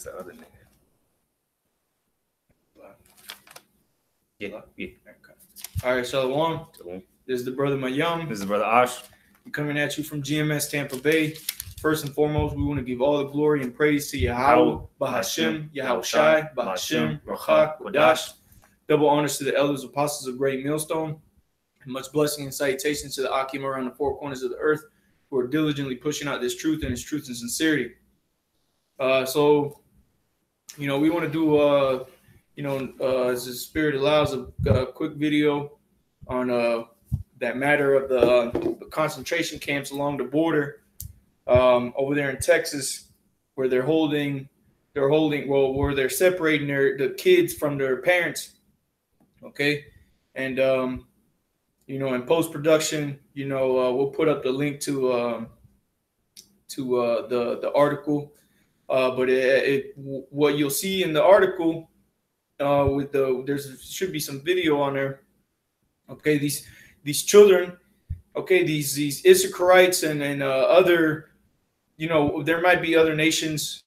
the other nigga. Yeah. Okay. All right, Shalom. This is the brother Mayam. This is brother Ash. We're coming at you from GMS Tampa Bay. First and foremost, we want to give all the glory and praise to Yahweh, Bahashem, Yahushai, Bahashem, Rachak, Wadash. Double honors to the elders, apostles of Great Millstone. And much blessing and salutations to the Akim around the four corners of the earth who are diligently pushing out this truth and its truth and sincerity. So, we want to do, as the Spirit allows, a quick video on that matter of the concentration camps along the border over there in Texas, where they're separating the kids from their parents. Okay. And, in post-production, we'll put up the link to the article. But what you'll see in the article should be some video on there. Okay. These children, okay, these Issacharites and other, there might be other nations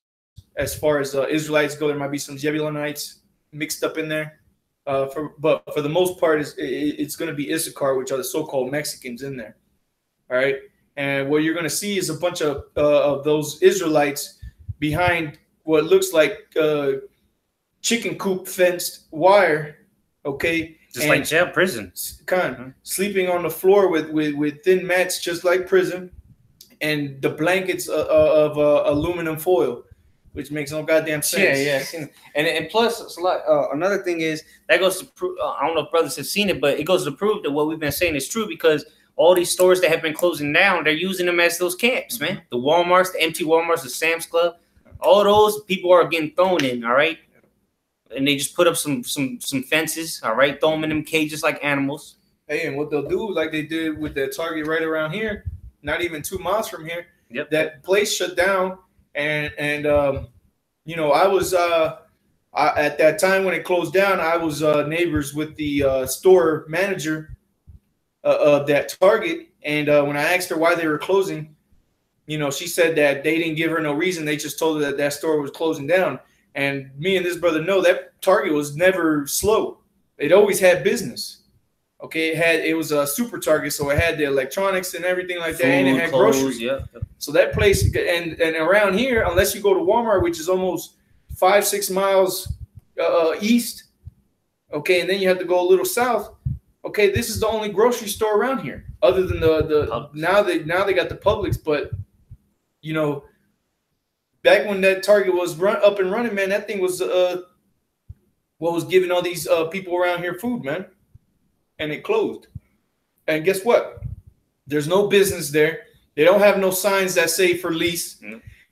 as far as Israelites go. There might be some Zebulonites mixed up in there. But for the most part, it's going to be Issachar, which are the so-called Mexicans in there. All right. And what you're going to see is a bunch of those Israelites behind what looks like chicken coop fenced wire. Okay. Just like jail, prison. Sleeping on the floor with thin mats, just like prison, and the blankets of aluminum foil, which makes no goddamn sense. Yeah. And plus, it's a lot, another thing is that goes to prove. I don't know if brothers have seen it, but it goes to prove that what we've been saying is true, because all these stores that have been closing down, they're using them as those camps, man. The Walmarts, the empty Walmarts, the Sam's Club, all those people are getting thrown in. All right. And they just put up some fences, all right, throw them in them cages like animals. Hey, and what they'll do, like they did with the Target right around here, not even 2 miles from here. Yep. That place shut down, and I was at that time when it closed down, I was neighbors with the store manager of that Target, and when I asked her why they were closing, she said that they didn't give her no reason. They just told her that store was closing down. And me and this brother know that Target was never slow. It always had business. Okay, it was a super Target, so it had the electronics and everything like that, and it had groceries. Yeah. So that place, and around here, unless you go to Walmart, which is almost 5-6 miles east, okay, and then you have to go a little south. Okay, this is the only grocery store around here, other than the now they got the Publix, but back when that Target was up and running, man, that thing was what was giving all these people around here food, man. And it closed. And guess what? There's no business there. They don't have no signs that say for lease.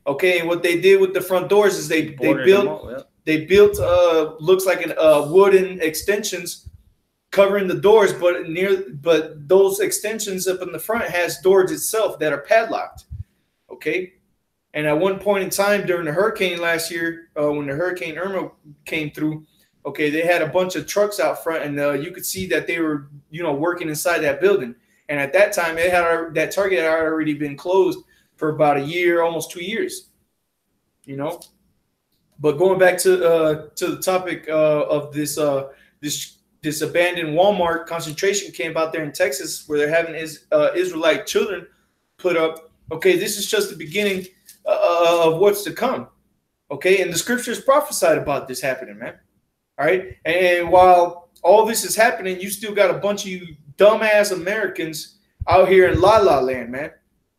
Okay, and what they did with the front doors is they built looks like wooden extensions covering the doors, but those extensions up in the front has doors itself that are padlocked. Okay. And at one point in time during the hurricane last year, when the Hurricane Irma came through, okay, they had a bunch of trucks out front, and you could see that they were, working inside that building. And at that time, that Target had already been closed for about a year, almost 2 years. But going back to the topic of this abandoned Walmart concentration camp out there in Texas, where they're having Israelite children put up. Okay, this is just the beginning of what's to come. Okay, and the scriptures prophesied about this happening, man. All right, and while all this is happening, you still got a bunch of you dumbass Americans out here in La La Land, man,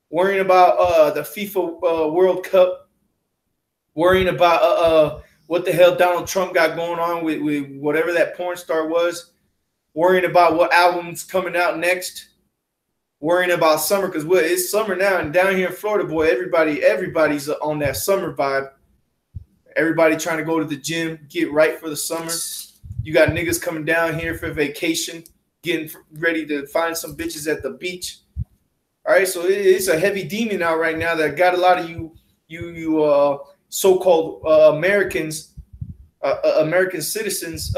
worrying about the FIFA World Cup, worrying about what the hell Donald Trump got going on with whatever that porn star was, worrying about what album's coming out next, worrying about summer, because it's summer now, and down here in Florida, boy, everybody's on that summer vibe. Everybody trying to go to the gym, get right for the summer. You got niggas coming down here for vacation, getting ready to find some bitches at the beach. All right, so it's a heavy demon out right now that got a lot of you so-called Americans, American citizens,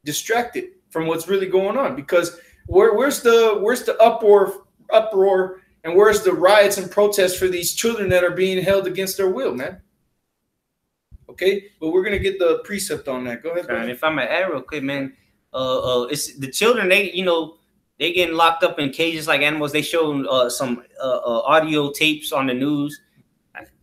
distracted from what's really going on. Because where's the uproar, and where's the riots and protests for these children that are being held against their will, man? Okay, but we're gonna get the precept on that. Go ahead. And if I'm an add real quick, man, it's the children. They getting locked up in cages like animals. They show some audio tapes on the news,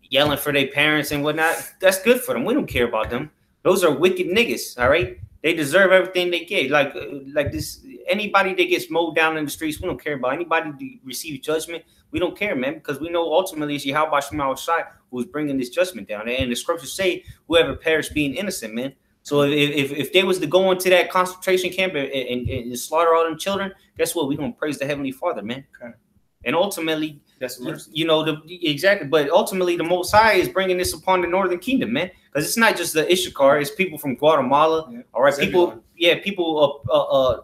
yelling for their parents and whatnot. That's good for them. We don't care about them. Those are wicked niggas. All right, they deserve everything they get. Like this, anybody that gets mowed down in the streets, we don't care about. Anybody to receive judgment, we don't care, man, because we know ultimately it's Yahweh Shema Shai who's bringing this judgment down. And the scriptures say, "Whoever perished being innocent," man. So if they was to go into that concentration camp and slaughter all them children, guess what? We're gonna praise the Heavenly Father, man. Okay. And ultimately, that's mercy. Exactly. But ultimately, the Most High is bringing this upon the Northern Kingdom, man. Because it's not just the Issachar; it's people from Guatemala. Yeah, all right, people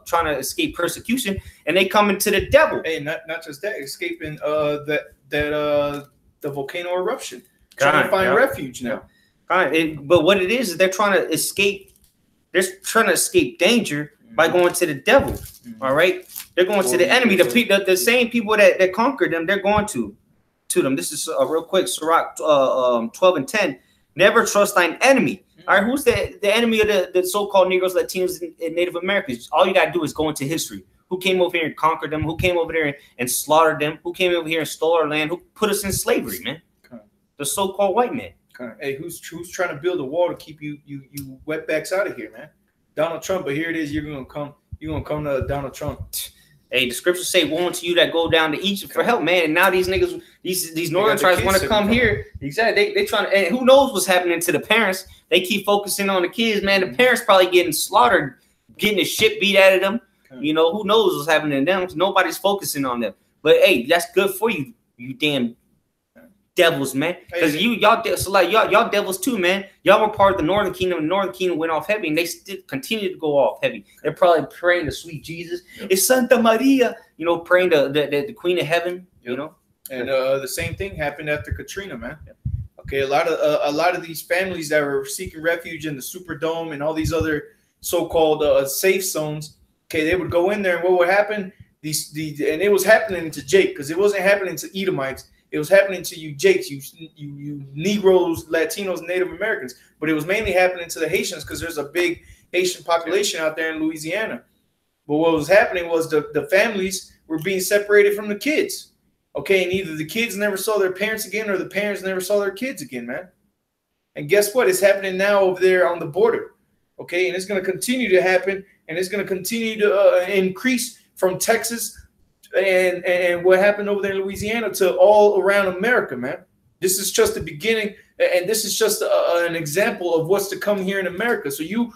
trying to escape persecution, and they coming to the devil. Hey, not just that, escaping the volcano eruption, trying to find refuge now. But what it is they're trying to escape. They're trying to escape danger by going to the devil. All right, they're going to the enemy. The same people that conquered them, they're going to them. This is real quick. Sirach 12:10. Never trust thine enemy. All right, who's the enemy of the so-called Negroes, Latinos, and Native Americans? All you gotta do is go into history. Who came over here and conquered them? Who came over there and slaughtered them? Who came over here and stole our land? Who put us in slavery, man? The so-called white man. Hey, who's trying to build a wall to keep you wetbacks out of here, man? Donald Trump. But here it is. You're gonna come to Donald Trump. Hey, the scriptures say, "Woe unto you that go down to Egypt for help," man. And now these niggas, these northern tribes want to come here. Exactly. They trying to. And who knows what's happening to the parents? They keep focusing on the kids, man. The parents probably getting slaughtered, getting the shit beat out of them. Who knows what's happening to them? Nobody's focusing on them. But hey, that's good for you, you damn devils, man. Because y'all devils too, man. Y'all were part of the Northern Kingdom. The Northern Kingdom went off heavy, and they still continue to go off heavy. They're probably praying to sweet Jesus. Yep. It's Santa Maria, praying to the Queen of Heaven. Yep. And the same thing happened after Katrina, man. Yep. Okay, a lot of these families that were seeking refuge in the Superdome and all these other so-called safe zones. Okay, they would go in there, and what would happen? And it was happening to Jake, because it wasn't happening to Edomites. It was happening to you Jakes, you Negroes, Latinos, Native Americans. But it was mainly happening to the Haitians, because there's a big Haitian population out there in Louisiana. But what was happening was the families were being separated from the kids. Okay, and either the kids never saw their parents again, or the parents never saw their kids again, man. And guess what? It's happening now over there on the border. Okay, and it's going to continue to happen, and it's going to continue to increase from Texas and what happened over there in Louisiana to all around America, man. This is just the beginning, and this is just an example of what's to come here in America. So you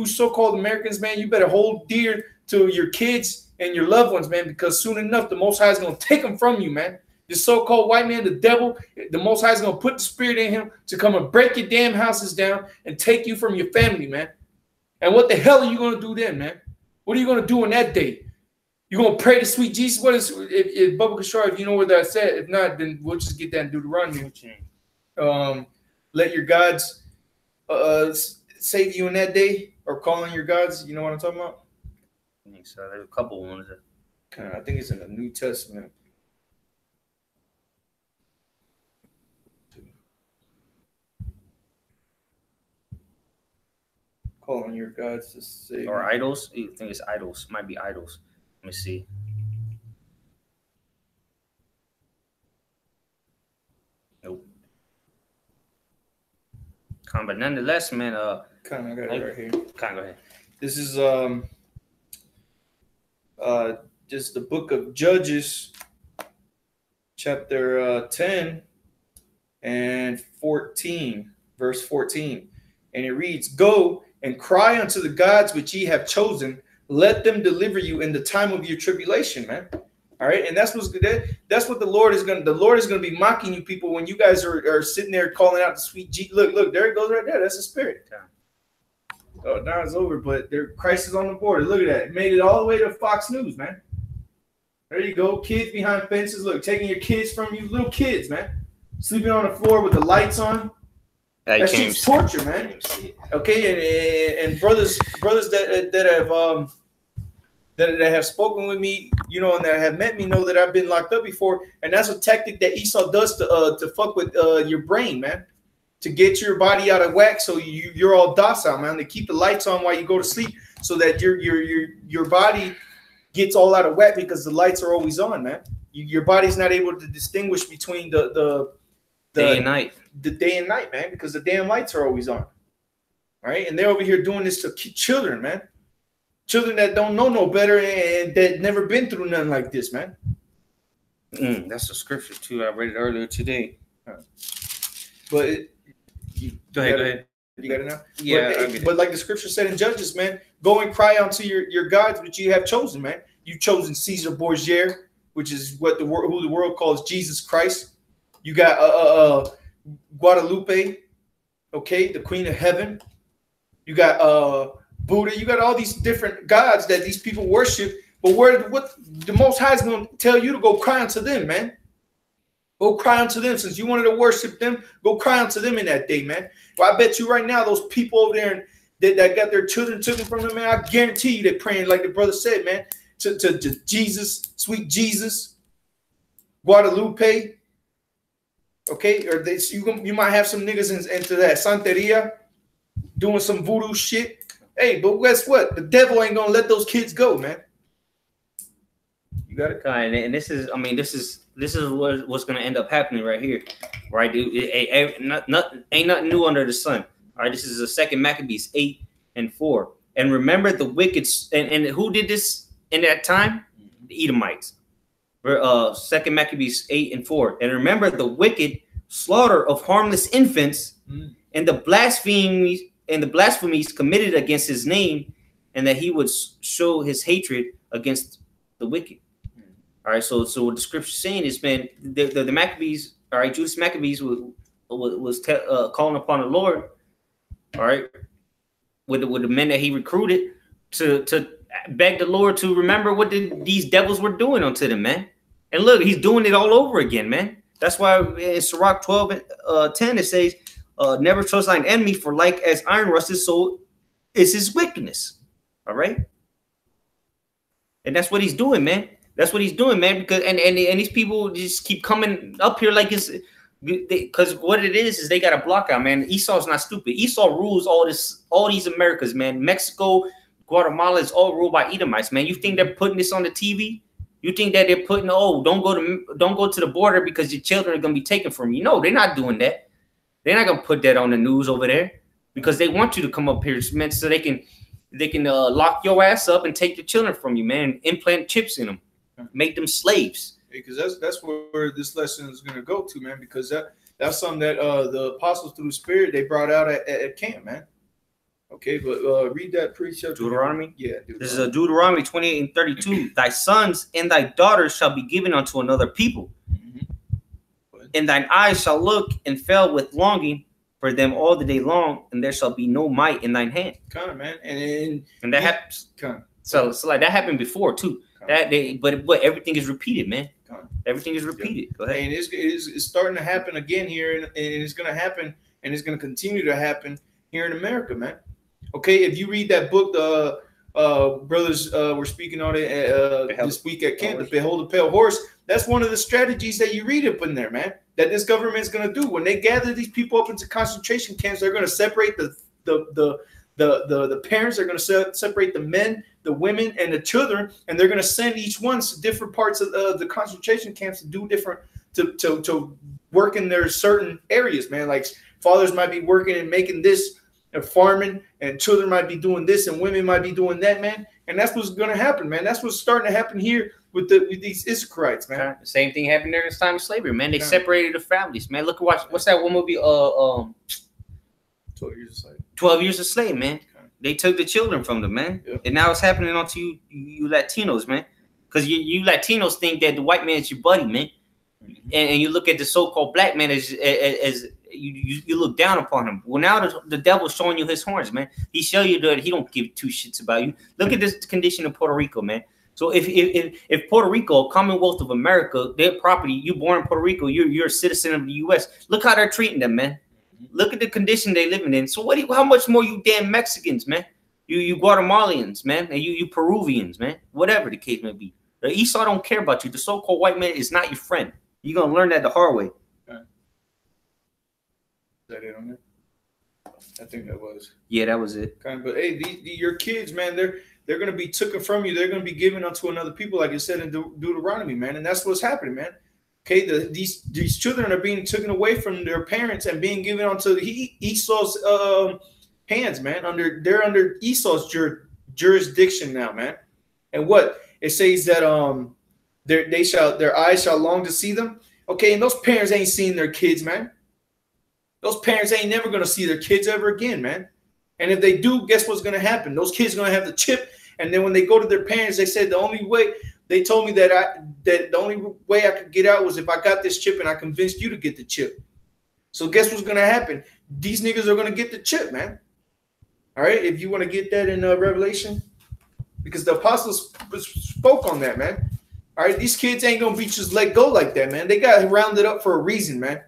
so-called Americans, man, you better hold dear to your kids and your loved ones, man, because soon enough, the Most High is going to take them from you, man. This so-called white man, the devil, the Most High is going to put the spirit in him to come and break your damn houses down and take you from your family, man. And what the hell are you going to do then, man? What are you going to do on that day? You're going to pray to sweet Jesus? What is, if Bubba Kashar, if you know what that said, if not, then we'll just get that in Deuteronomy. Let your gods save you in that day, or call on your gods. You know what I'm talking about? I think so. There's a couple ones. I think it's in the New Testament. Call on your gods to save. Or idols. I think it's idols. Might be idols. Let me see. Nope. But nonetheless, man. I got it right here. Go ahead. This is just the book of Judges, chapter 10 and 14, verse 14, and it reads, "Go and cry unto the gods which ye have chosen. Let them deliver you in the time of your tribulation," man. All right, and that's what the Lord is going. The Lord is going to be mocking you people when you guys are sitting there calling out the sweet G. Look, there it goes right there. That's the spirit. Oh, now it's over, but Christ is on the border. Look at that. It made it all the way to Fox News, man. There you go. Kids behind fences. Look, taking your kids from you, little kids, man. Sleeping on the floor with the lights on. That shit's torture, man. Okay, and brothers that have spoken with me, and that have met me know that I've been locked up before, and that's a tactic that Esau does to fuck with your brain, man. to get your body out of whack, so you're all docile, man. They keep the lights on while you go to sleep, so that your body gets all out of whack because the lights are always on, man. Your body's not able to distinguish between the day and night, man, because the damn lights are always on, right? And they're over here doing this to children, man. Children that don't know no better and that never been through nothing like this, man. That's the scripture too. I read it earlier today. But go ahead. You got it now? Yeah. But like the scripture said in Judges, man, go and cry unto your gods which you have chosen, man. You've chosen Caesar Borgia, which is who the world calls Jesus Christ. You got Guadalupe, okay, the Queen of Heaven. You got Buddha. You got all these different gods that these people worship. But what the Most High is going to tell you to go cry unto them, man. Go cry unto them. Since you wanted to worship them, go cry unto them in that day, man. Well, I bet you right now, those people over there that got their children taken from them, man, I guarantee you they're praying, like the brother said, man, to Jesus, sweet Jesus, Guadalupe. Okay, or you might have some niggas into that Santeria doing some voodoo shit. Hey, but guess what? The devil ain't gonna let those kids go, man. You got it. And this is, I mean, this is what's gonna end up happening right here, right? Ain't nothing new under the sun. All right, this is the second Maccabees 8:4. And remember the wicked, and who did this in that time? The Edomites. Second Maccabees 8:4. And remember the wicked slaughter of harmless infants and the blasphemies committed against his name, and that he would show his hatred against the wicked. All right, so what the scripture is saying is, man, the Maccabees, all right, Judas Maccabees was calling upon the Lord, all right, with the men that he recruited to beg the Lord to remember what these devils were doing unto them, man. And look, he's doing it all over again, man. That's why in Sirach 12:10 it says, never trust thine enemy, for like as iron rusted, so is his wickedness. All right. And that's what he's doing, man. That's what he's doing, man. Because and these people just keep coming up here like it's because what it is they got a block out, man. Esau's not stupid. Esau rules all these Americas, man. Mexico, Guatemala is all ruled by Edomites, man. You think they're putting this on the TV? You think that they're putting, oh, don't go to the border because your children are gonna be taken from you? No, they're not doing that. They're not gonna put that on the news over there because they want you to come up here, man, so they can lock your ass up and take the children from you, man. Implant chips in them, make them slaves. Because that's where this lesson is gonna go to, man. Because that's something that the apostles through the Spirit they brought out at camp, man. Okay, but read that precept. Deuteronomy? Yeah. Deuteronomy. This is Deuteronomy 28:32. Thy sons and thy daughters shall be given unto another people. And thine eyes shall look and fail with longing for them all the day long, and there shall be no might in thine hand. Kind of, man. And that happens. So like that happened before too. But everything is repeated, man. Everything is repeated. Go ahead. And it's starting to happen again here, and it's going to happen, and it's going to continue to happen here in America, man. Okay, if you read that book, the brothers were speaking on it this week at camp, the Behold the Pale Horse. That's one of the strategies that you read up in there, man, that this government is going to do. When they gather these people up into concentration camps, they're going to separate the parents. They're going to separate the men, the women, and the children, and they're going to send each one to different parts of the concentration camps to do different to work in their certain areas, man. Like fathers might be working and making this and farming, and children might be doing this, and women might be doing that, man. And that's what's going to happen, man. That's what's starting to happen here with these Issacharites, man. The same thing happened during this time of slavery, man. They separated the families, man. Look at what's that one movie? 12 Years a Slave. 12 Years a Slave, man. They took the children from them, man. Yep. And now it's happening onto you Latinos, man. Because you Latinos think that the white man's your buddy, man. And you look at the so-called black man as you look down upon him. Well, now the devil's showing you his horns, man. He show you that he don't give two shits about you. Look at this condition of Puerto Rico, man. So if Puerto Rico, Commonwealth of America, their property, you born in Puerto Rico, you're a citizen of the U.S. Look how they're treating them, man. Look at the condition they're living in. So how much more you damn Mexicans, man? You Guatemalans, man, and you Peruvians, man. Whatever the case may be. The Esau don't care about you. The so-called white man is not your friend. You're gonna learn that the hard way. that it on there? I think that was. Yeah, that was it. Kind of, but hey, your kids, man, they're gonna be taken from you. They're gonna be given unto another people, like it said in Deuteronomy, man, and that's what's happening, man. Okay, these children are being taken away from their parents and being given onto Esau's hands, man. They're under Esau's jurisdiction now, man. And what it says that their eyes shall long to see them. Okay, and those parents ain't seen their kids, man. Those parents ain't never gonna see their kids ever again, man. And if they do, guess what's gonna happen? Those kids are gonna have the chip, and then when they go to their parents, they said the only way. They told me that the only way I could get out was if I got this chip and I convinced you to get the chip. So guess what's going to happen? These niggas are going to get the chip, man. All right, if you want to get that in Revelation, because the apostles spoke on that, man. All right, these kids ain't going to be just let go like that, man. They got rounded up for a reason, man.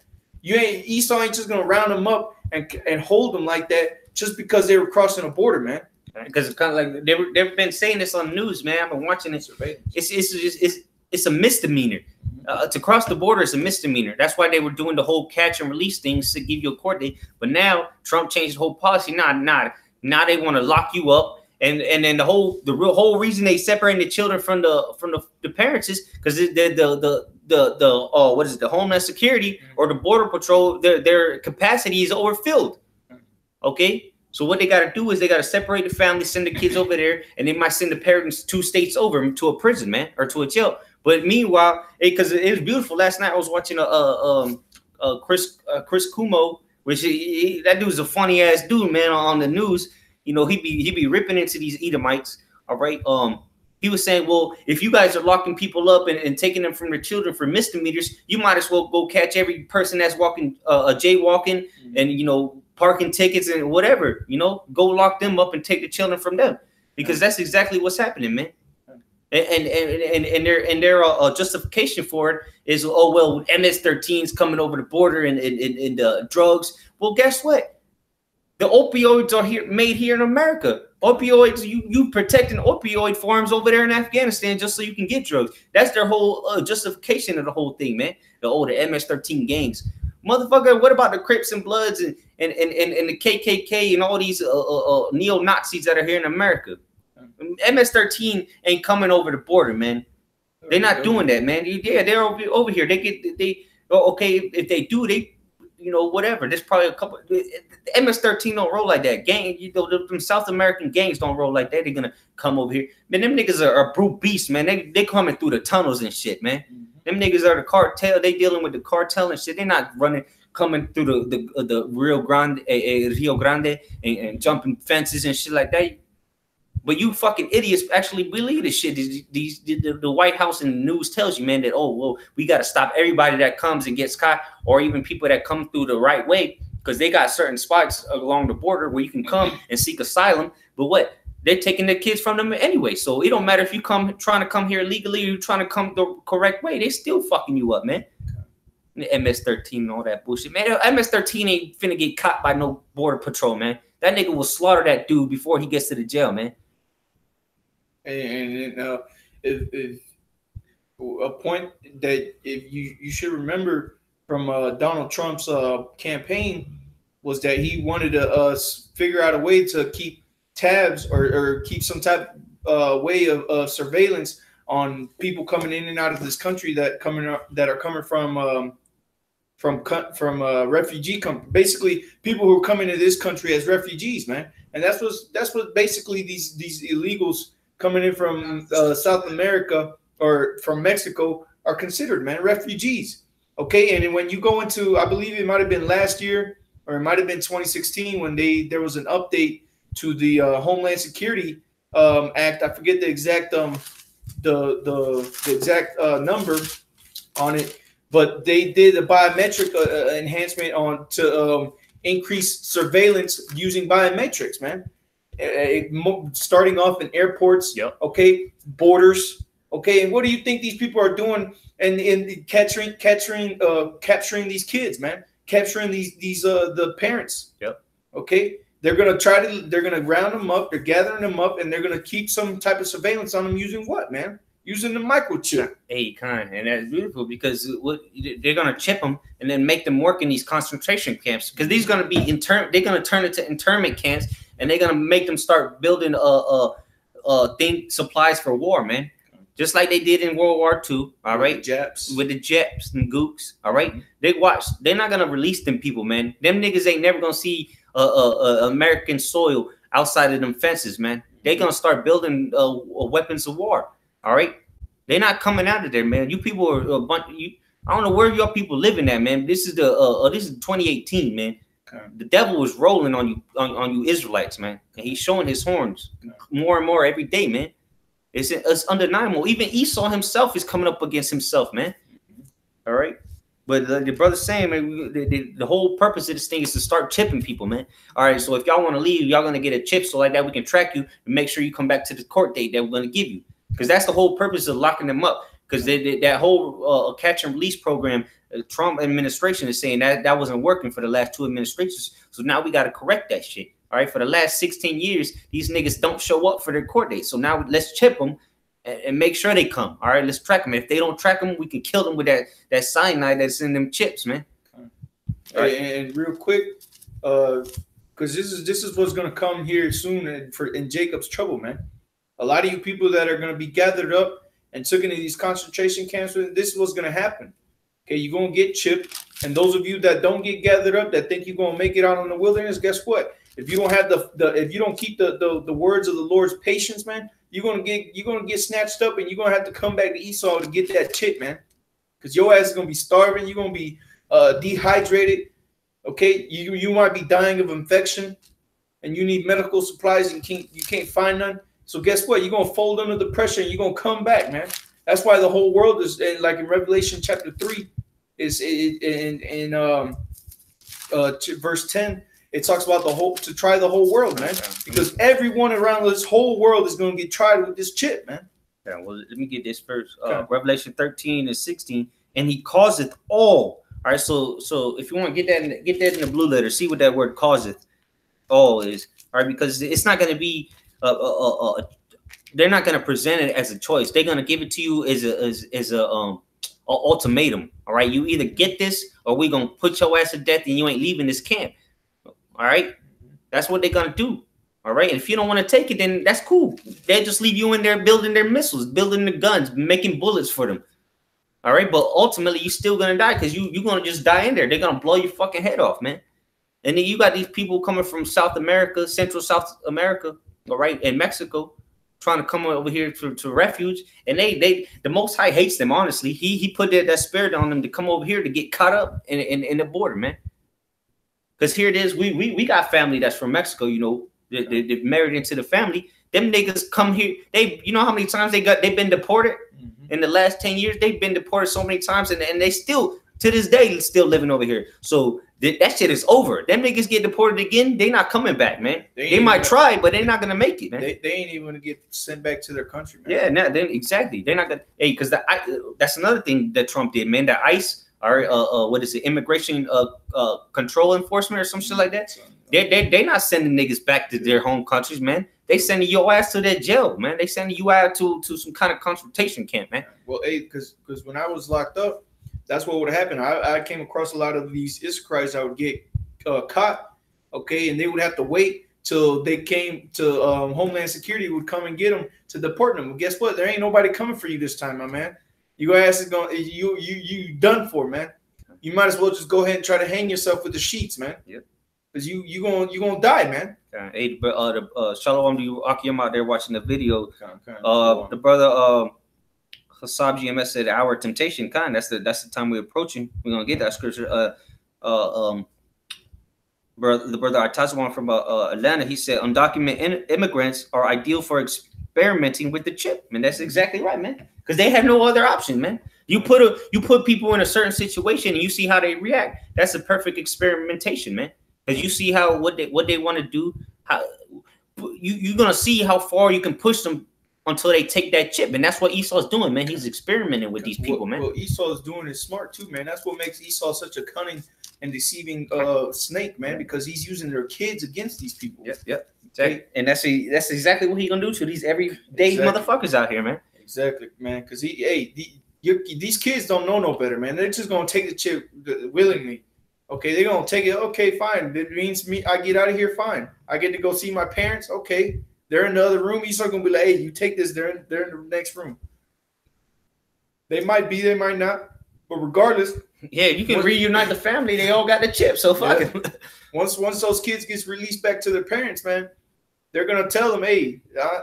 Esau ain't just going to round them up and hold them like that just because they were crossing a border, man. Because it's kind of like they've been saying this on the news, man. I've been watching it. It's a misdemeanor. To cross the border is a misdemeanor. That's why they were doing the whole catch and release things to give you a court date. But now Trump changed the whole policy. Now they want to lock you up. And then the whole reason they separating the children from the parents is because the Homeland Security or the Border Patrol, their capacity is overfilled. Okay. So what they got to do is they got to separate the family, send the kids over there, and they might send the parents 2 states over to a prison, man, or to a jail. But meanwhile, because it was beautiful last night, I was watching Chris Cuomo, which that dude's a funny ass dude, man, on the news. You know, he be ripping into these Edomites. All right. He was saying, well, if you guys are locking people up and taking them from their children for misdemeanors, you might as well go catch every person that's walking, jaywalking, and parking tickets and whatever, go lock them up and take the children from them, because that's exactly what's happening, man. And their justification for it is, oh well, MS-13's coming over the border and the drugs. Well, guess what? The opioids are made here in America. Opioids, you protecting opioid farms over there in Afghanistan just so you can get drugs. That's their whole justification of the whole thing, man. The MS-13 gangs. Motherfucker, what about the Crips and Bloods and the KKK and all these neo-Nazis that are here in America? MS-13 ain't coming over the border, man. They're not doing that, man. Yeah, they're over here. Okay, if they do, whatever. There's probably a couple. MS-13 don't roll like that. Them South American gangs don't roll like that. They're gonna come over here. Man, them niggas are brute beasts, man. They coming through the tunnels and shit, man. Them niggas are the cartel. They dealing with the cartel and shit. They're not coming through the Rio Grande and jumping fences and shit like that. But you fucking idiots actually believe this shit. The White House and the news tells you, man, that, oh, well, we got to stop everybody that comes and gets caught, or even people that come through the right way, because they got certain spots along the border where you can come and seek asylum. But what? They're taking the kids from them anyway. So it don't matter if you trying to come here legally or you trying to come the correct way. They still fucking you up, man. MS-13 and all that bullshit, man. MS-13 ain't finna get caught by no border patrol, man. That nigga will slaughter that dude before he gets to the jail, man. And if a point that if you should remember from Donald Trump's campaign was that he wanted to figure out a way to keep tabs or keep some type way of surveillance on people coming in and out of this country that are coming from refugee basically people who are coming to this country as refugees, man. And that's what basically these illegals coming in from South America or from Mexico are considered, man, refugees. Okay, and when you go into, I believe it might have been last year or it might have been 2016 when there was an update to the Homeland Security Act. I forget the exact the exact number on it, but they did a biometric enhancement to increase surveillance using biometrics, man. Starting off in airports, yep. Okay, borders, okay. And what do you think these people are doing in capturing these kids, man? Capturing the parents. Yep. Okay. They're gonna round them up. They're gathering them up, and they're gonna keep some type of surveillance on them using what, man? using the microchip. Hey, kind, and that's beautiful because they're gonna chip them and then make them work in these concentration camps because these gonna be they're gonna turn into internment camps and they're gonna make them start building supplies for war, man. Just like they did in World War II, all right? With the Japs and Gooks, all right? They're not gonna release them people, man. Them niggas ain't never gonna see American soil outside of them fences, man. They're gonna start building weapons of war, all right? They're not coming out of there, man. You people are a bunch. I don't know where y'all people living at, man. This is 2018, man. Okay. The devil is rolling on you Israelites, man, and he's showing his horns more and more every day, man. It's undeniable. Even Esau himself is coming up against himself, man. All right. But the brother's saying, man, the whole purpose of this thing is to start chipping people, man. All right. So if y'all want to leave, y'all going to get a chip so like that we can track you and make sure you come back to the court date that we're going to give you. Because that's the whole purpose of locking them up. Because that whole catch and release program, Trump administration is saying that wasn't working for the last 2 administrations. So now we got to correct that shit. All right, for the last 16 years, these niggas don't show up for their court date. So now let's chip them and make sure they come. All right, let's track them. If they don't track them, we can kill them with that cyanide that's in them chips, man. Right. And real quick, because this is what's gonna come here soon in Jacob's trouble, man. A lot of you people that are gonna be gathered up and took into these concentration camps, this is what's gonna happen. Okay, you're gonna get chipped, and those of you that don't get gathered up, that think you're gonna make it out in the wilderness, guess what? If you don't have if you don't keep the words of the Lord's patience, man, you're gonna get snatched up, and you're gonna have to come back to Esau to get that chip, man. Because your ass is gonna be starving, you're gonna be dehydrated. Okay, you might be dying of infection, and you need medical supplies, and you can't find none. So guess what? You're gonna fold under the pressure, and you're gonna come back, man. That's why the whole world is like in Revelation chapter 3, is in verse 10. It talks about to try the whole world, man, because everyone around this whole world is going to get tried with this chip, man. Yeah, well, let me get this first. Revelation 13 and 16, and he causeth all. All right, so if you want to get that in the blue letter, see what that word causeth all is. All right, because it's not going to be they're not going to present it as a choice. They're going to give it to you as a ultimatum. All right, you either get this or we're going to put your ass to death and you ain't leaving this camp. All right, that's what they're gonna do. All right, and if you don't want to take it, then that's cool. They'll just leave you in there building their missiles, building the guns, making bullets for them. All right, but ultimately you're still gonna die because you're gonna just die in there. They're gonna blow your fucking head off, man. And then you got these people coming from South America, Central South America, all right, and Mexico, trying to come over here to refuge. And the Most High hates them, honestly. He put that spirit on them to come over here to get caught up in the border, man. Because here it is, we got family that's from Mexico, you know, they're married into the family. Them niggas come here. You know how many times they've been deported in the last 10 years? They've been deported so many times, and they still, to this day, still living over here. So that shit is over. Them niggas get deported again, they not coming back, man. They might try, but they're not gonna make it, man. They ain't even gonna get sent back to their country, man. Yeah, no, exactly. They're not gonna. Hey, because that's another thing that Trump did, man. The ICE. Or what is it? Immigration control enforcement or some shit like that. They not sending niggas back to their home countries, man. They sending your ass to that jail, man. They sending you out to some kind of concentration camp, man. Well, hey, because when I was locked up, that's what would happen. I came across a lot of these Issacharites that would get caught, okay, and they would have to wait till they came to Homeland Security would come and get them to deport them. Well, guess what? There ain't nobody coming for you this time, my man. Your ass is going. You done for, man. You might as well just go ahead and try to hang yourself with the sheets, man. Yep. Because you gonna die, man. Hey, Shalom to you, Akim out there watching the video. The brother Hassab GMS said, "Our temptation, that's the time we're approaching. We're gonna get that scripture." The brother Artazawan from Atlanta, he said, "Undocumented immigrants are ideal for experimenting with the chip." And that's exactly right, man. Because they have no other option, man. You put people in a certain situation and you see how they react. That's a perfect experimentation, man. Because you see what they want to do. How you're gonna see how far you can push them until they take that chip, and that's what Esau's doing, man. He's experimenting with these people, man. What Esau's doing is smart too, man. That's what makes Esau such a cunning and deceiving snake, man. Because he's using their kids against these people. Yep. Exactly. And that's exactly what he's gonna do to these everyday motherfuckers out here, man. Exactly, man. Because these kids don't know no better, man. They're just gonna take the chip willingly. Okay, they're gonna take it. Okay, fine. It means me. I get out of here. Fine. I get to go see my parents. Okay, they're in the other room. He's not gonna be like, hey, you take this. They're in the next room. They might be. They might not. But regardless, yeah, you can reunite the family. They all got the chip. So fuck it. Once those kids gets released back to their parents, man, they're gonna tell them, hey,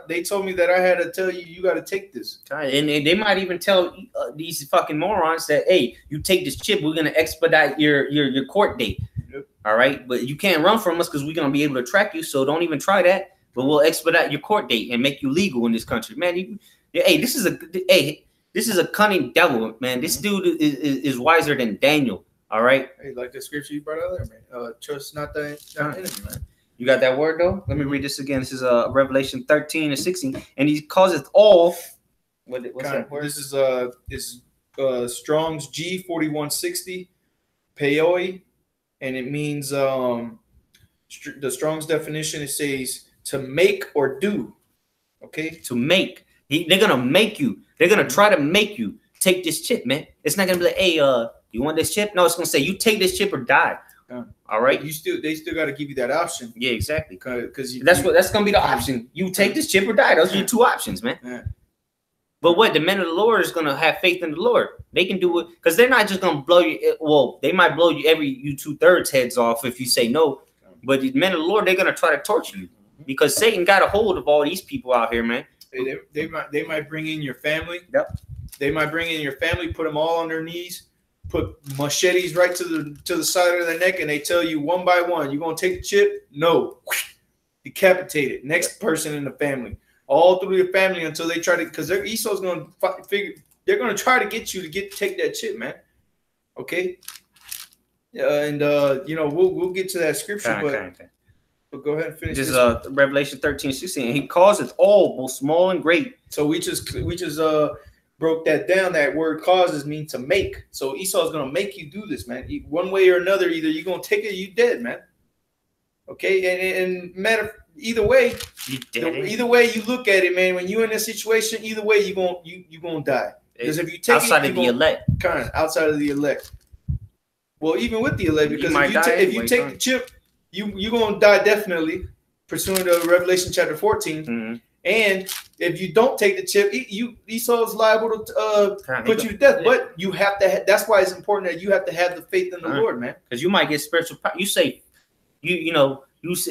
they told me that I had to tell you, you got to take this. And they might even tell these fucking morons that, hey, you take this chip, we're gonna expedite your court date. Yep. All right, but you can't run from us because we're gonna be able to track you. So don't even try that. But we'll expedite your court date and make you legal in this country, man. This is a cunning devil, man. This dude is wiser than Daniel. All right. Hey, like the scripture you brought out there, man. Trust not the enemy, man. You got that word though? Let me read this again. This is Revelation 13:16, and he causeth all. What's that word? This is Strong's G4160, peoi, and it means the Strong's definition. It says to make or do. Okay, to make. They're gonna make you. They're gonna try to make you take this chip, man. It's not gonna be like, hey, you want this chip? No, it's gonna say you take this chip or die. All right. They still got to give you that option. Yeah, exactly. Because that's gonna be the option. You take this chip or die. Those are your two options, man. Yeah. But what the men of the Lord is gonna have faith in the Lord. They can do it because they're not just gonna blow you. Well, they might blow you you 2/3 heads off if you say no. But the men of the Lord, they're gonna try to torture you because Satan got a hold of all these people out here, man. They might bring in your family. Yep. They might bring in your family, put them all on their knees, put machetes right to the side of their neck, and they tell you one by one, you gonna take the chip? No. Decapitated. Next person in the family. All through the family until they try to, because Esau's gonna figure, they're gonna try to get you to take that chip, man. Okay. And we'll get to that scripture, but go ahead and finish. This is Revelation 13:16. He causeth all, both small and great. So we just broke that down. That word causes means to make. So Esau's gonna make you do this, man. One way or another, either you're gonna take it or you dead, man. Okay, and either way, either way you look at it, man. When you're in this situation, either way you gonna die. Because if you take outside of the elect, kind of outside of the elect. Well, even with the elect, because if you take the chip, you're gonna die definitely, pursuant to Revelation chapter 14. Mm-hmm. And if you don't take the chip, Esau is liable to put you to death. But you have to. That's why it's important that you have to have the faith in the Lord, man. Because you might get spiritual power. You say, you just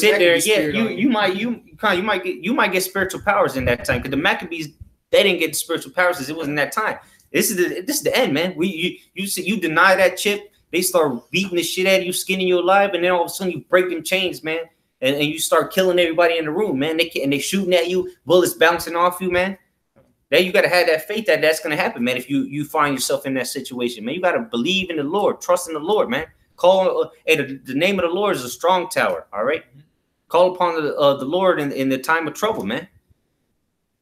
sit there. Yeah, you might get spiritual powers in that time. Because the Maccabees, they didn't get spiritual powers because it wasn't that time. This is the end, man. You deny that chip, they start beating the shit out of you, skinning you alive, and then all of a sudden you break them chains, man. And you start killing everybody in the room, man. They shooting at you, bullets bouncing off you, man. Then you got to have that faith that that's going to happen, man. If you find yourself in that situation, man, you got to believe in the Lord, trust in the Lord, man. The name of the Lord is a strong tower. All right, call upon the Lord in the time of trouble, man.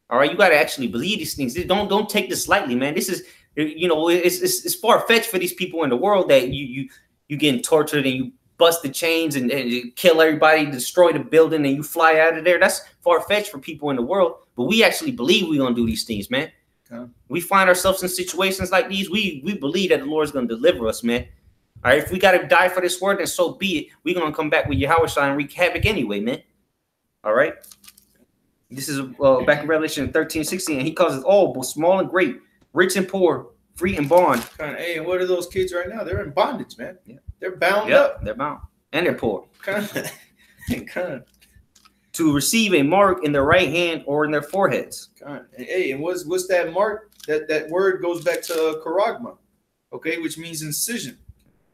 All right, you got to actually believe these things. Don't take this lightly, man. This is it's far fetched for these people in the world that you getting tortured and you bust the chains and kill everybody, destroy the building, and you fly out of there. That's far-fetched for people in the world. But we actually believe we're going to do these things, man. Okay. We find ourselves in situations like these. We believe that the Lord's going to deliver us, man. All right, if we got to die for this word, then so be it. We're going to come back with Yahweh and wreak havoc anyway, man. All right. This is back in Revelation 13:16. And he causes all, both small and great, rich and poor, free and bond. Hey, and what are those kids right now? They're in bondage, man. Yeah. They're bound up. They're bound. And they're poor. To receive a mark in their right hand or in their foreheads. Hey, and what's that mark? That word goes back to karagma, okay, which means incision.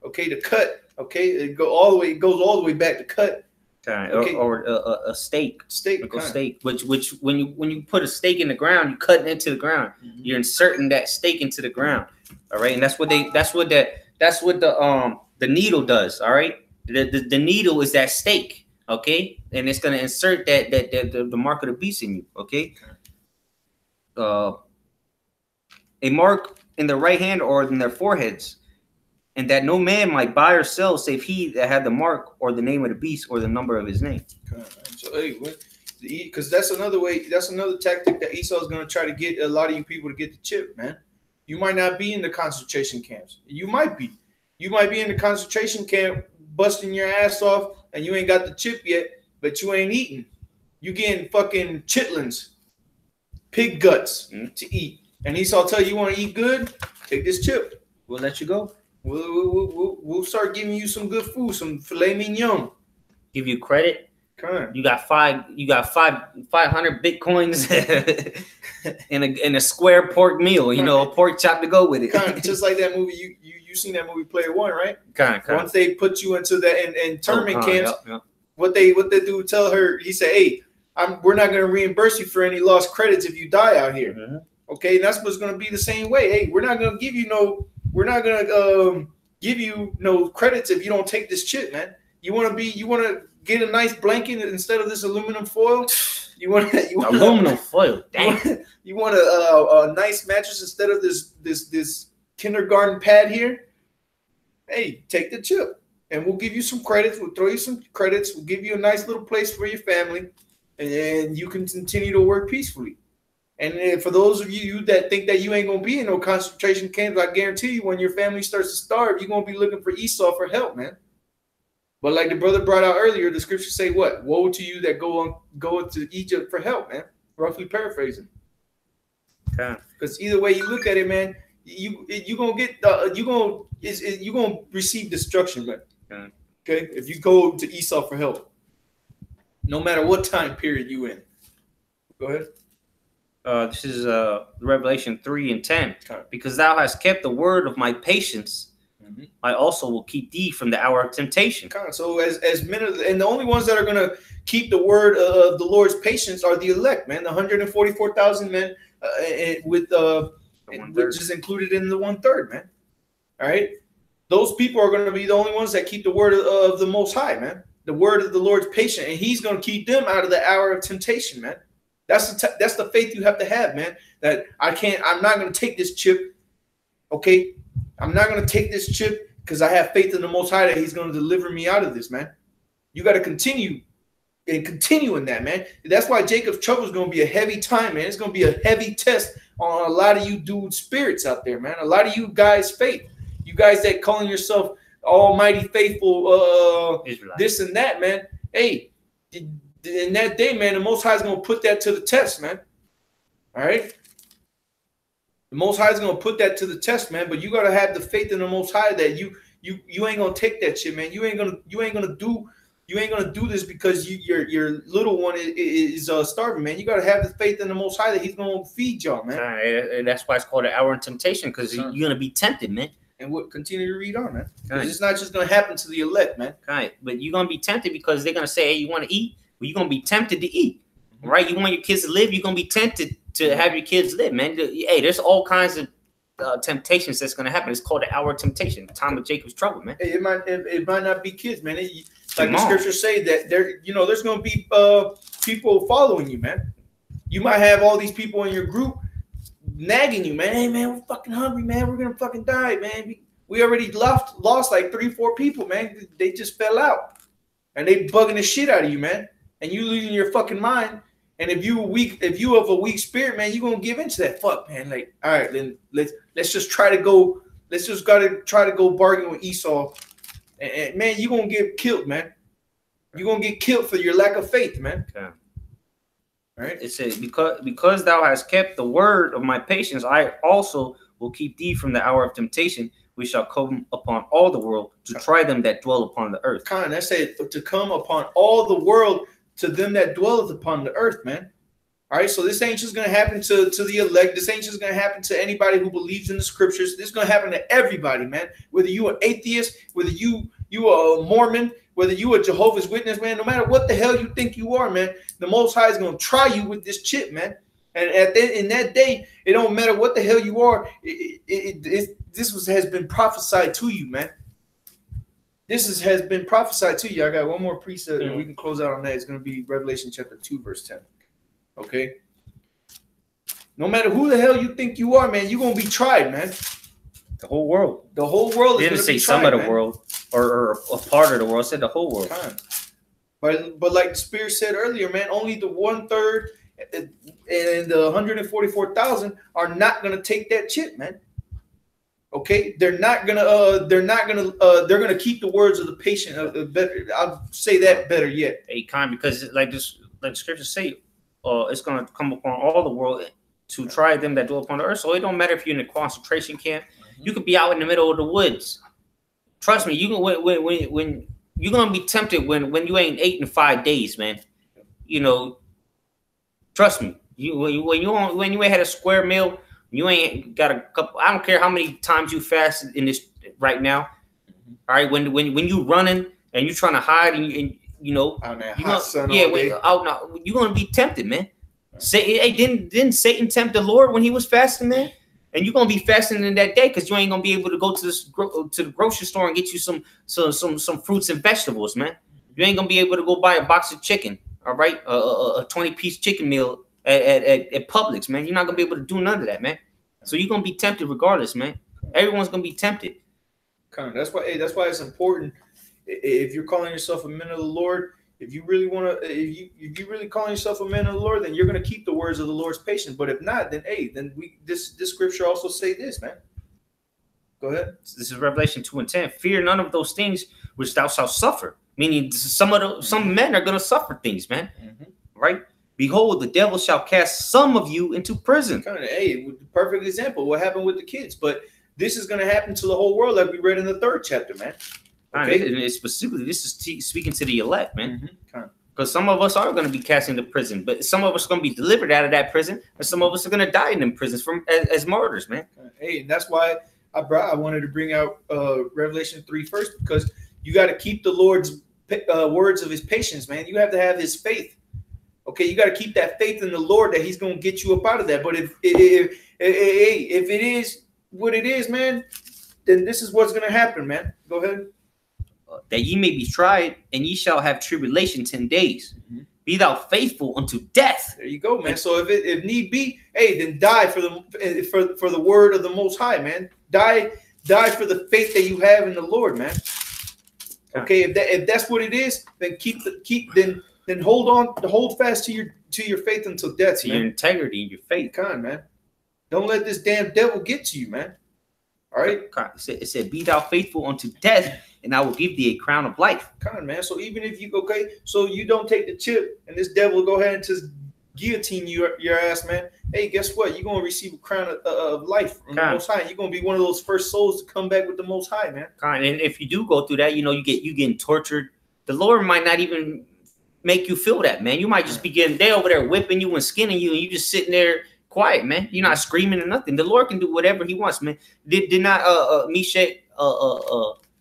Okay, to cut. Okay, it goes all the way back to cut. Okay. Or a stake. Stake. Which when you put a stake in the ground, you cut it into the ground. Mm-hmm. You're inserting that stake into the ground. All right, and that's what the needle does. All right, the needle is that stake. Okay, and it's gonna insert the mark of the beast in you. Okay, a mark in the right hand or in their foreheads, and that no man might buy or sell save he that had the mark or the name of the beast or the number of his name. So hey, because that's another way. That's another tactic that Esau is going to try to get a lot of you people to get the chip, man. You might not be in the concentration camps. You might be. You might be in the concentration camp busting your ass off, and you ain't got the chip yet, but you ain't eating. You getting fucking chitlins, pig guts to eat. And Esau tell you want to eat good, take this chip. We'll let you go. We'll start giving you some good food, some filet mignon. Give you credit. You got 500 bitcoins in a square pork meal, you know, a pork chop to go with it. Just like that movie, you seen that movie Player One, right? Once they put you into that in tournament camps, what they do tell her, he said, hey, we're not going to reimburse you for any lost credits if you die out here. Okay, and that's what's going to be the same way. Hey, we're not going to give you no credits if you don't take this chip, man. You want to get a nice blanket instead of this aluminum foil. You want aluminum foil. Damn. You want a nice mattress instead of this kindergarten pad here. Hey, take the chip, and we'll give you some credits. We'll throw you some credits. We'll give you a nice little place for your family, and you can continue to work peacefully. And for those of you that think that you ain't gonna be in no concentration camps, I guarantee you, when your family starts to starve, you're gonna be looking for Esau for help, man. But like the brother brought out earlier, the scriptures say what? Woe to you that go to Egypt for help, man. Roughly paraphrasing. Because either way you look at it, man, you gonna receive destruction, man. Okay, if you go to Esau for help, no matter what time period you in. Go ahead. This is Revelation 3:10. Because thou hast kept the word of my patience, I also will keep thee from the hour of temptation. So as men, and the only ones that are going to keep the word of the Lord's patience are the elect, man. The 144,000 men, which is included in the 1/3, man. All right, those people are going to be the only ones that keep the word of the Most High, man. The word of the Lord's patience, and He's going to keep them out of the hour of temptation, man. That's the faith you have to have, man. That I'm not going to take this chip, okay? I'm not going to take this chip because I have faith in the Most High that He's going to deliver me out of this, man. You got to continue in that, man. That's why Jacob's trouble is going to be a heavy time, man. It's going to be a heavy test on a lot of you dude spirits out there, man. A lot of you guys' faith. You guys that calling yourself almighty faithful, this and that, man. Hey, in that day, man, the Most High is going to put that to the test, man. All right? The Most High is going to put that to the test, man. But you got to have the faith in the Most High that you ain't going to take that shit, man. You ain't going to do this because your little one is starving, man. You got to have the faith in the Most High that He's going to feed y'all, man. And that's why it's called an hour of temptation, because you're going to be tempted, man. And we'll continue to read on, man. It's not just going to happen to the elect, man. But you're going to be tempted because they're going to say, hey, you want to eat? Well, you're going to be tempted to eat, right? You want your kids to live, you're going to be tempted to have your kids live, man. Hey, there's all kinds of temptations that's going to happen. It's called the hour of temptation, the time of Jacob's trouble, man. It might not be kids, man. Like the scriptures say that there's going to be people following you, man. You might have all these people in your group nagging you, man. Hey, man, we're fucking hungry, man. We're going to fucking die, man. We already lost like 3-4 people, man. They just fell out. And they bugging the shit out of you, man. And you losing your fucking mind. And if you have a weak spirit, man, you're gonna give into that. Fuck, man. Like, all right, then let's just try to go. Let's just try to go bargain with Esau. And man, you're gonna get killed, man. You're gonna get killed for your lack of faith, man. Okay. All right. It says, because thou hast kept the word of my patience, I also will keep thee from the hour of temptation. We shall come upon all the world to try them that dwell upon the earth. That said, to come upon all the world to them that dwelleth upon the earth, man. All right, so this ain't just going to happen to the elect. This ain't just going to happen to anybody who believes in the scriptures. This is going to happen to everybody, man. Whether you an atheist, whether you a Mormon, whether you a Jehovah's Witness, man, no matter what the hell you think you are, man, the Most High is going to try you with this chip, man. And in that day, it don't matter what the hell you are. This has been prophesied to you, man. This has been prophesied to you. I got one more precept, and we can close out on that. It's going to be Revelation chapter 2, verse 10. Okay? No matter who the hell you think you are, man, you're going to be tried, man. The whole world. The whole world is going to be tried, some of the world or a part of the world. It said the whole world. But like the Spirit said earlier, man, only the 1/3 and the 144,000 are not gonna take that chip, man. Okay, they're gonna keep the words of the patient. Better, I'll say that better yet. Because like the scriptures say, it's gonna come upon all the world to try them that dwell upon the earth. So it don't matter if you're in a concentration camp. You could be out in the middle of the woods. Trust me, you can when you're gonna be tempted when you ain't 8 and 5 days, man. You know, trust me. When you ain't had a square meal, you ain't got a couple. I don't care how many times you fasted in this right now. All right, when you running and you trying to hide and you know, out there, you're gonna be tempted, man. Say, hey, didn't Satan tempt the Lord when he was fasting, man? And you're gonna be fasting in that day because you ain't gonna be able to go to the grocery store and get you some fruits and vegetables, man. You ain't gonna be able to go buy a box of chicken, all right, a 20-piece chicken meal at Publix, man. You're not gonna be able to do none of that, man. So you're gonna be tempted regardless, man. Everyone's gonna be tempted. That's why it's important. If you're calling yourself a man of the Lord, if you really want to, if you really calling yourself a man of the Lord, then you're going to keep the words of the Lord's patience. But if not, then this scripture also say this, man. Go ahead. This is Revelation 2:10. Fear none of those things which thou shalt suffer. Meaning some men are going to suffer things, man. Right? Behold, the devil shall cast some of you into prison. Hey, perfect example. What happened with the kids? But this is going to happen to the whole world, like we read in the 3rd chapter, man. Okay. And specifically, this is speaking to the elect, man. Because some of us are going to be cast into prison, but some of us are going to be delivered out of that prison, and some of us are going to die in them prisons as martyrs, man. Hey, and that's why I wanted to bring out Revelation 3 first, because you got to keep the Lord's words of his patience, man. You have to have his faith. Okay, you got to keep that faith in the Lord that he's going to get you up out of that. But if it is what it is, man, then this is what's going to happen, man. Go ahead. That ye may be tried, and ye shall have tribulation 10 days. Be thou faithful unto death. There you go, man. So if need be, hey, then die for the word of the Most High, man. Die for the faith that you have in the Lord, man. Okay, if that's what it is, then then hold fast to your faith until death, to your integrity and your faith. Man. Don't let this damn devil get to you, man. All right. It said, be thou faithful unto death, and I will give thee a crown of life. Man. So even if so you don't take the chip, and this devil will go ahead and just guillotine your ass, man. Hey, guess what? You're gonna receive a crown of life from the Most High. You're gonna be one of those first souls to come back with the Most High, man. And if you do go through that, you getting tortured. The Lord might not even make you feel that, man. You might just be getting there over there whipping you and skinning you, and you just sitting there quiet, man. You're not screaming or nothing. The Lord can do whatever he wants, man. Did not Meshach,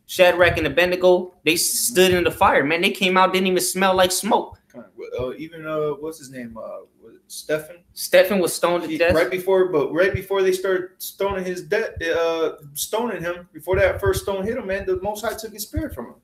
Shadrach, and Abednego, they stood in the fire, man. They came out, didn't even smell like smoke. Even what's his name? Stephen. Stephen was stoned to death right before they started stoning stoning him. Before that first stone hit him, man, the Most High took his spirit from him.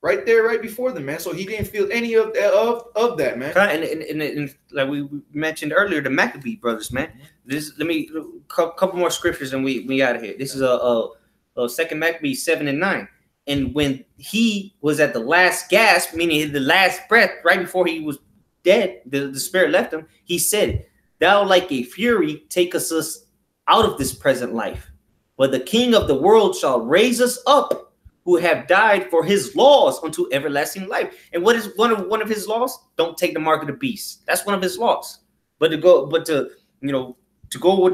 Right there, right before them, man. So he didn't feel any of that, man. And like we mentioned earlier, the Maccabee brothers, man. Let me couple more scriptures and we out of here. This is a 2 Maccabees 7:9. And when he was at the last gasp, meaning the last breath, right before he was dead, the spirit left him. He said, "Thou like a fury takest us out of this present life, but the King of the world shall raise us up, who have died for his laws unto everlasting life." And what is one of his laws? Don't take the mark of the beast. That's one of his laws. But to go what the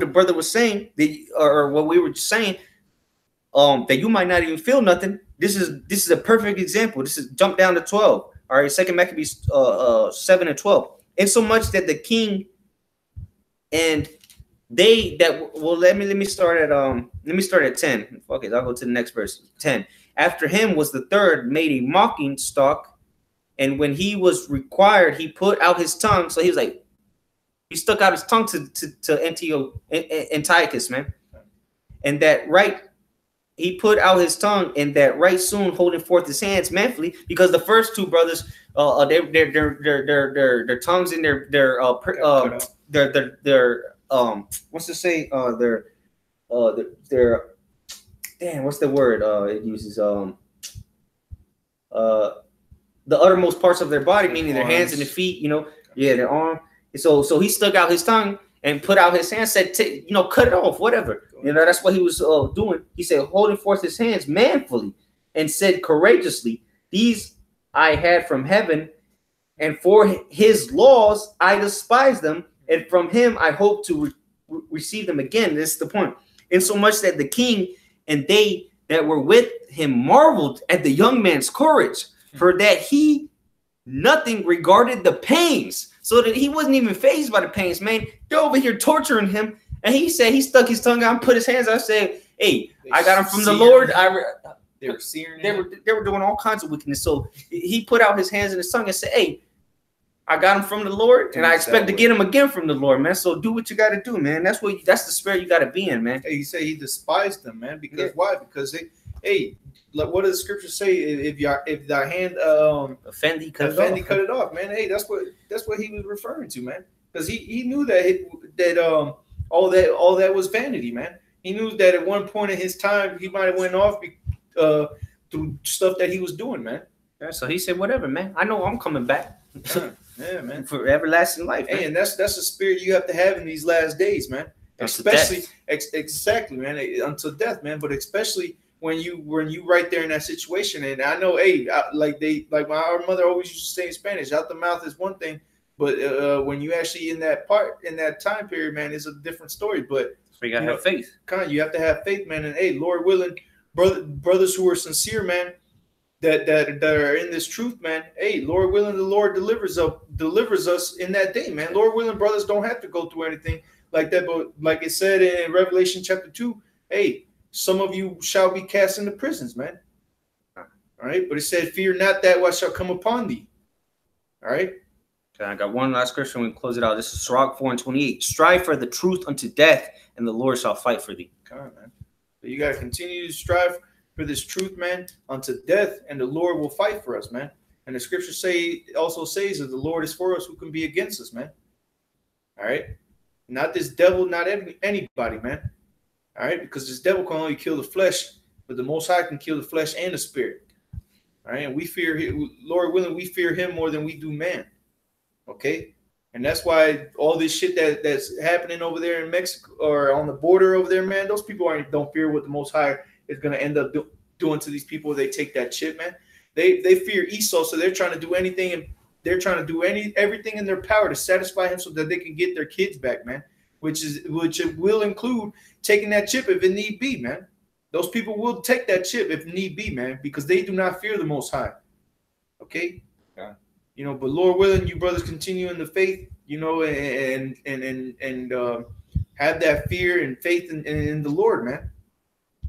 brother was saying, or what we were saying, that you might not even feel nothing. This is a perfect example. This is jump down to 12. All right, 2 Maccabees 7:12. And so much that the king and they that let me start at 10. Fuck it, I'll go to the next verse. 10. After him was the third, made a mocking stock, and when he was required, he put out his tongue. So he was like, he stuck out his tongue to Antiochus, man. And that right, he put out his tongue, and that right soon holding forth his hands manfully, because the first two brothers, their tongues and their what's to say their damn, what's the word it uses the uttermost parts of their body, meaning their hands and their feet, you know, their arm. And so he stuck out his tongue and put out his hand, said, you know, cut it off, whatever. You know, that's what he was doing. He said, holding forth his hands manfully, and said courageously, these I had from heaven, and for his laws I despise them, and from him I hope to receive them again. This is the point. Insomuch that the king and they that were with him marveled at the young man's courage, for that he nothing regarded the pains. So that he wasn't even fazed by the pains, man. They're over here torturing him. And he said he stuck his tongue out and put his hands out and said, hey, I got him from the Lord. They were searing they were doing all kinds of wickedness. So he put out his hands and his tongue and said, hey, I got him from the Lord, and I expect to get him again from the Lord, man. So do what you got to do, man. That's the spirit you got to be in, man. Hey, he said he despised them, man. Because why? Because they, like, what does the scripture say? If thy hand offend thee, cut it off, man. Hey, that's what he was referring to, man. Because he knew that all that was vanity, man. He knew that at one point in his time he might have went off through stuff that he was doing, man. Yeah, so he said, whatever, man. I know I'm coming back. Yeah, man. For everlasting life. Hey, and that's the spirit you have to have in these last days, man. Especially exactly, man, until death, man. But especially when you right there in that situation. And I know, hey, our mother always used to say in Spanish, out the mouth is one thing, but when you actually in that time period, man, it's a different story. But so you gotta have faith. You have to have faith, man. And hey, Lord willing, brothers who are sincere, man, that are in this truth, man. Hey, Lord willing, the Lord delivers us in that day, man. Lord willing, brothers don't have to go through anything like that. But like it said in Revelation chapter 2, hey, some of you shall be cast into prisons, man. All right. But it said, fear not that what shall come upon thee. All right. Okay, I got one last scripture. We can close it out. This is Sirach 4:28. Strive for the truth unto death, and the Lord shall fight for thee. Come on, man. So you got to continue to strive for this truth, man, unto death, and the Lord will fight for us, man. And the scripture also says that the Lord is for us, who can be against us, man. All right. Not this devil, not anybody, man. All right. Because this devil can only kill the flesh, but the Most High can kill the flesh and the spirit. All right. And we fear him, Lord willing, we fear him more than we do man. Okay. And that's why all this shit that's happening over there in Mexico or on the border over there, man, those people don't fear what the Most High is going to end up doing to these people. They take that chip, man. They fear Esau, so they're trying to do anything, and they're trying to do everything in their power to satisfy him so that they can get their kids back, man. Which will include taking that chip if it need be, man. Those people will take that chip if need be, man, because they do not fear the Most High. Okay. Yeah. You know, but Lord willing, you brothers continue in the faith, you know, and have that fear and faith in the Lord, man.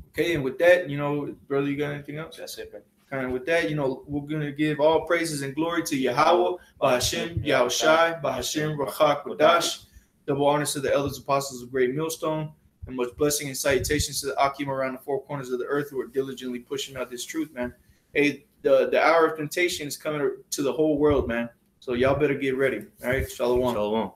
Okay, and with that, you know, brother, you got anything else? That's it, man. Kind of with that, you know, we're going to give all praises and glory to Yahweh, Bahashem, Yahushai, Bahashem, Rachak, Kodash. Double honors to the elders, apostles of Great Millstone, and much blessing and salutations to the Akim around the four corners of the earth who are diligently pushing out this truth, man. Hey, the hour of temptation is coming to the whole world, man. So y'all better get ready. All right, Shalom. Shalom.